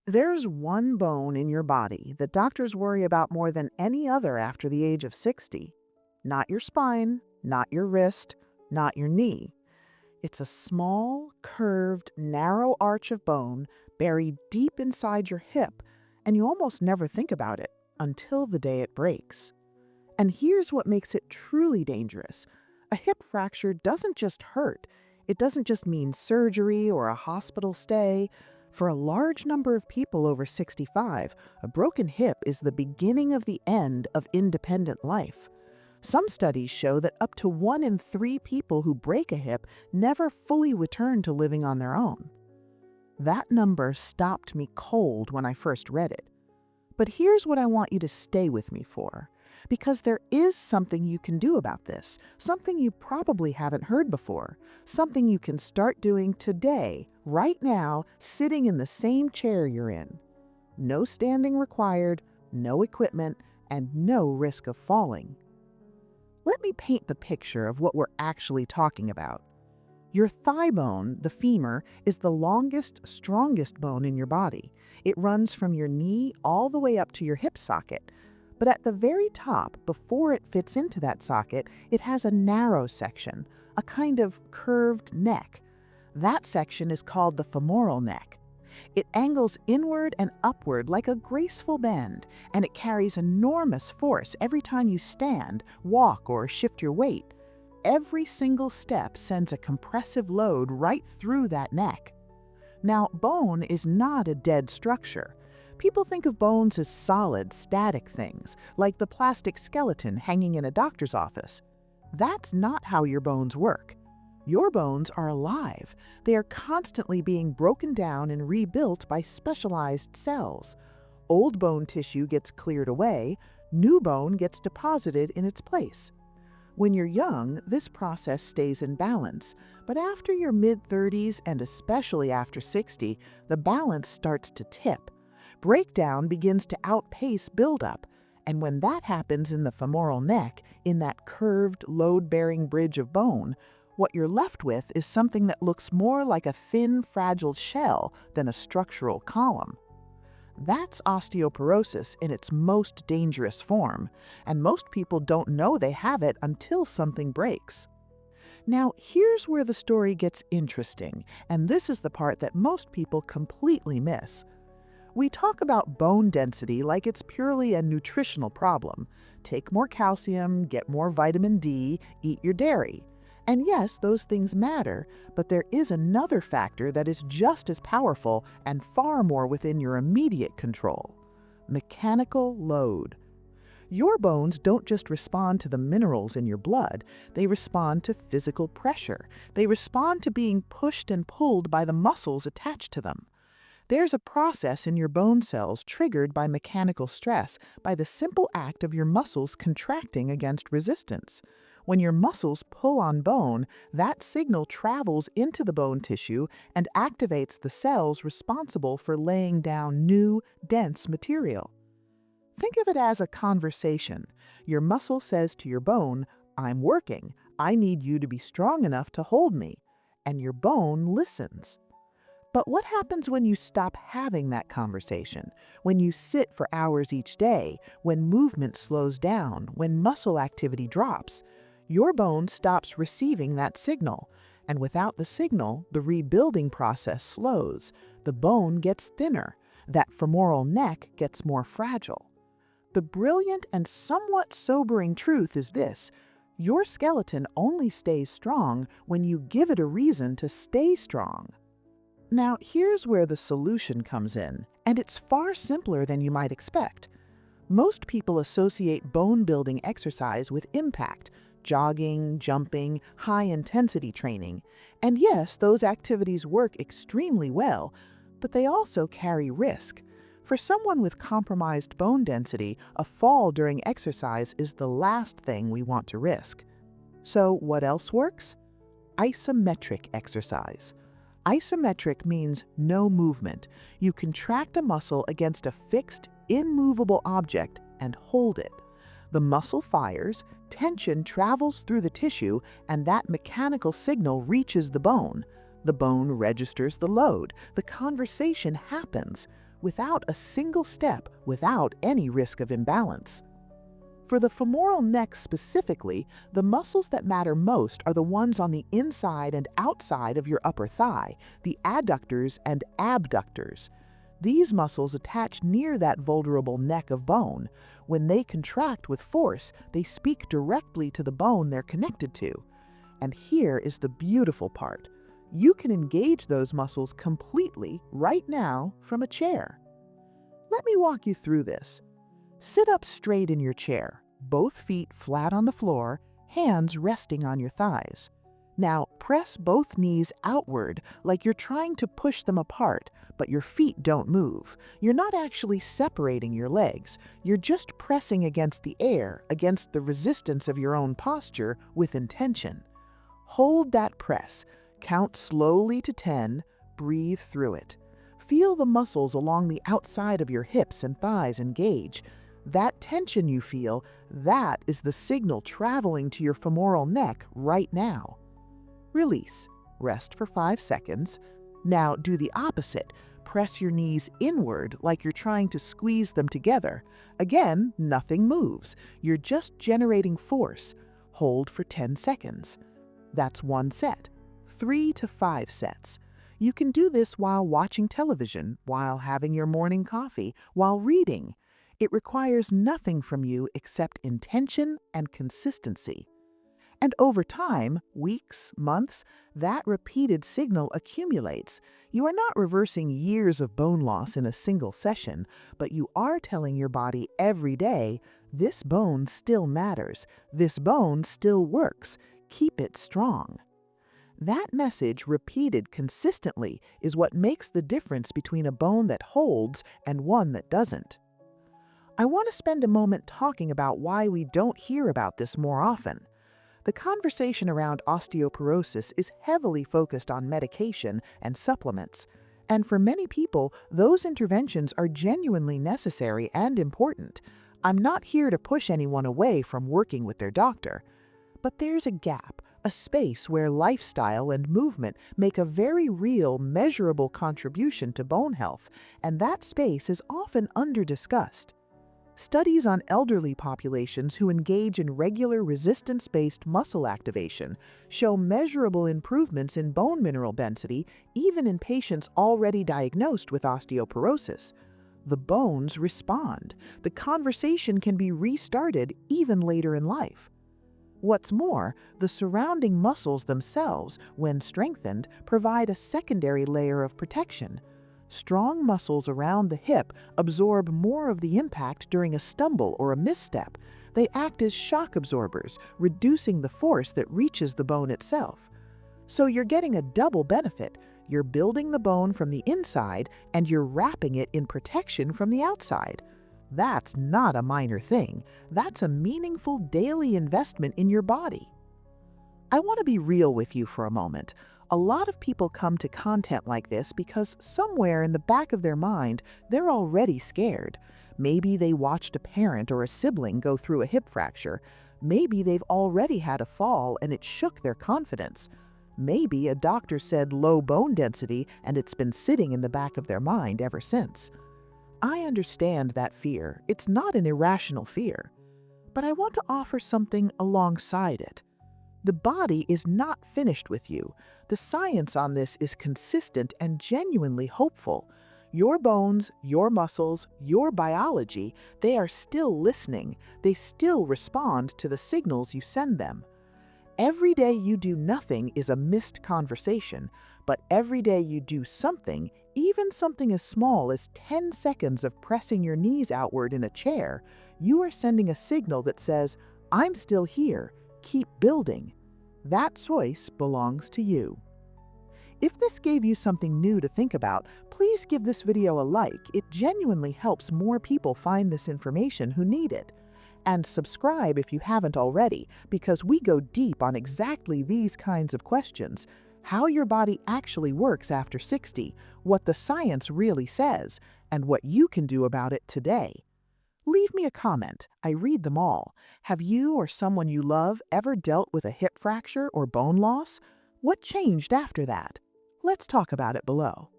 There's one bone in your body that doctors worry about more than any other after the age of 60. Not your spine, not your wrist, not your knee. It's a small, curved, narrow arch of bone buried deep inside your hip, and you almost never think about it until the day it breaks. And here's what makes it truly dangerous. A hip fracture doesn't just hurt. It doesn't just mean surgery or a hospital stay. For a large number of people over 65, a broken hip is the beginning of the end of independent life. Some studies show that up to 1 in 3 people who break a hip never fully return to living on their own. That number stopped me cold when I first read it. But here's what I want you to stay with me for. Because there is something you can do about this, something you probably haven't heard before, something you can start doing today, right now, sitting in the same chair you're in. No standing required, no equipment, and no risk of falling. Let me paint the picture of what we're actually talking about. Your thigh bone, the femur, is the longest, strongest bone in your body. It runs from your knee all the way up to your hip socket. But at the very top, before it fits into that socket, it has a narrow section, a kind of curved neck. That section is called the femoral neck. It angles inward and upward like a graceful bend, and it carries enormous force every time you stand, walk, or shift your weight. Every single step sends a compressive load right through that neck. Now, bone is not a dead structure. People think of bones as solid, static things, like the plastic skeleton hanging in a doctor's office. That's not how your bones work. Your bones are alive. They are constantly being broken down and rebuilt by specialized cells. Old bone tissue gets cleared away, new bone gets deposited in its place. When you're young, this process stays in balance, but after your mid-30s and especially after 60, the balance starts to tip. Breakdown begins to outpace buildup, and when that happens in the femoral neck, in that curved, load-bearing bridge of bone, what you're left with is something that looks more like a thin, fragile shell than a structural column. That's osteoporosis in its most dangerous form, and most people don't know they have it until something breaks. Now, here's where the story gets interesting, and this is the part that most people completely miss. We talk about bone density like it's purely a nutritional problem. Take more calcium, get more vitamin D, eat your dairy. And yes, those things matter, but there is another factor that is just as powerful and far more within your immediate control: mechanical load. Your bones don't just respond to the minerals in your blood, they respond to physical pressure. They respond to being pushed and pulled by the muscles attached to them. There's a process in your bone cells triggered by mechanical stress, by the simple act of your muscles contracting against resistance. When your muscles pull on bone, that signal travels into the bone tissue and activates the cells responsible for laying down new, dense material. Think of it as a conversation. Your muscle says to your bone, "I'm working. I need you to be strong enough to hold me." And your bone listens. But what happens when you stop having that conversation? When you sit for hours each day, when movement slows down, when muscle activity drops? Your bone stops receiving that signal. And without the signal, the rebuilding process slows. The bone gets thinner. That femoral neck gets more fragile. The brilliant and somewhat sobering truth is this: your skeleton only stays strong when you give it a reason to stay strong. Now, here's where the solution comes in, and it's far simpler than you might expect. Most people associate bone-building exercise with impact: jogging, jumping, high-intensity training. And yes, those activities work extremely well, but they also carry risk. For someone with compromised bone density, a fall during exercise is the last thing we want to risk. So what else works? Isometric exercise. Isometric means no movement. You contract a muscle against a fixed, immovable object and hold it. The muscle fires, tension travels through the tissue, and that mechanical signal reaches the bone. The bone registers the load. The conversation happens. without a single step, without any risk of imbalance. For the femoral neck specifically, the muscles that matter most are the ones on the inside and outside of your upper thigh, the adductors and abductors. These muscles attach near that vulnerable neck of bone. When they contract with force, they speak directly to the bone they're connected to. And here is the beautiful part. You can engage those muscles completely right now from a chair. Let me walk you through this. Sit up straight in your chair, both feet flat on the floor, hands resting on your thighs. Now press both knees outward like you're trying to push them apart, but your feet don't move. You're not actually separating your legs. You're just pressing against the air, against the resistance of your own posture with intention. Hold that press. Count slowly to 10. Breathe through it. Feel the muscles along the outside of your hips and thighs engage. That tension you feel, that is the signal traveling to your femoral neck right now. Release. Rest for 5 seconds. Now do the opposite. Press your knees inward like you're trying to squeeze them together. Again, nothing moves. You're just generating force. Hold for 10 seconds. That's one set. 3 to 5 sets. You can do this while watching television, while having your morning coffee, while reading. It requires nothing from you except intention and consistency. And over time, weeks, months, that repeated signal accumulates. You are not reversing years of bone loss in a single session, but you are telling your body every day, this bone still matters, this bone still works, keep it strong. That message, repeated consistently, is what makes the difference between a bone that holds and one that doesn't. I want to spend a moment talking about why we don't hear about this more often. The conversation around osteoporosis is heavily focused on medication and supplements, and for many people, those interventions are genuinely necessary and important. I'm not here to push anyone away from working with their doctor, but there's a gap, a space where lifestyle and movement make a very real, measurable contribution to bone health, and that space is often under-discussed. Studies on elderly populations who engage in regular resistance-based muscle activation show measurable improvements in bone mineral density even in patients already diagnosed with osteoporosis. The bones respond. The conversation can be restarted even later in life. What's more, the surrounding muscles themselves, when strengthened, provide a secondary layer of protection. Strong muscles around the hip absorb more of the impact during a stumble or a misstep. They act as shock absorbers, reducing the force that reaches the bone itself. So you're getting a double benefit. You're building the bone from the inside, and you're wrapping it in protection from the outside. That's not a minor thing. That's a meaningful daily investment in your body. I want to be real with you for a moment. A lot of people come to content like this because somewhere in the back of their mind, they're already scared. Maybe they watched a parent or a sibling go through a hip fracture. Maybe they've already had a fall and it shook their confidence. Maybe a doctor said low bone density and it's been sitting in the back of their mind ever since. I understand that fear. It's not an irrational fear. But I want to offer something alongside it. The body is not finished with you. The science on this is consistent and genuinely hopeful. Your bones, your muscles, your biology, they are still listening. They still respond to the signals you send them. Every day you do nothing is a missed conversation, but every day you do something, even something as small as 10 seconds of pressing your knees outward in a chair, you are sending a signal that says, I'm still here. Keep building. That choice belongs to you. If this gave you something new to think about, please give this video a like. It genuinely helps more people find this information who need it. And subscribe if you haven't already, because we go deep on exactly these kinds of questions. How your body actually works after 60, what the science really says, and what you can do about it today. Leave me a comment. I read them all. Have you or someone you love ever dealt with a hip fracture or bone loss? What changed after that? Let's talk about it below.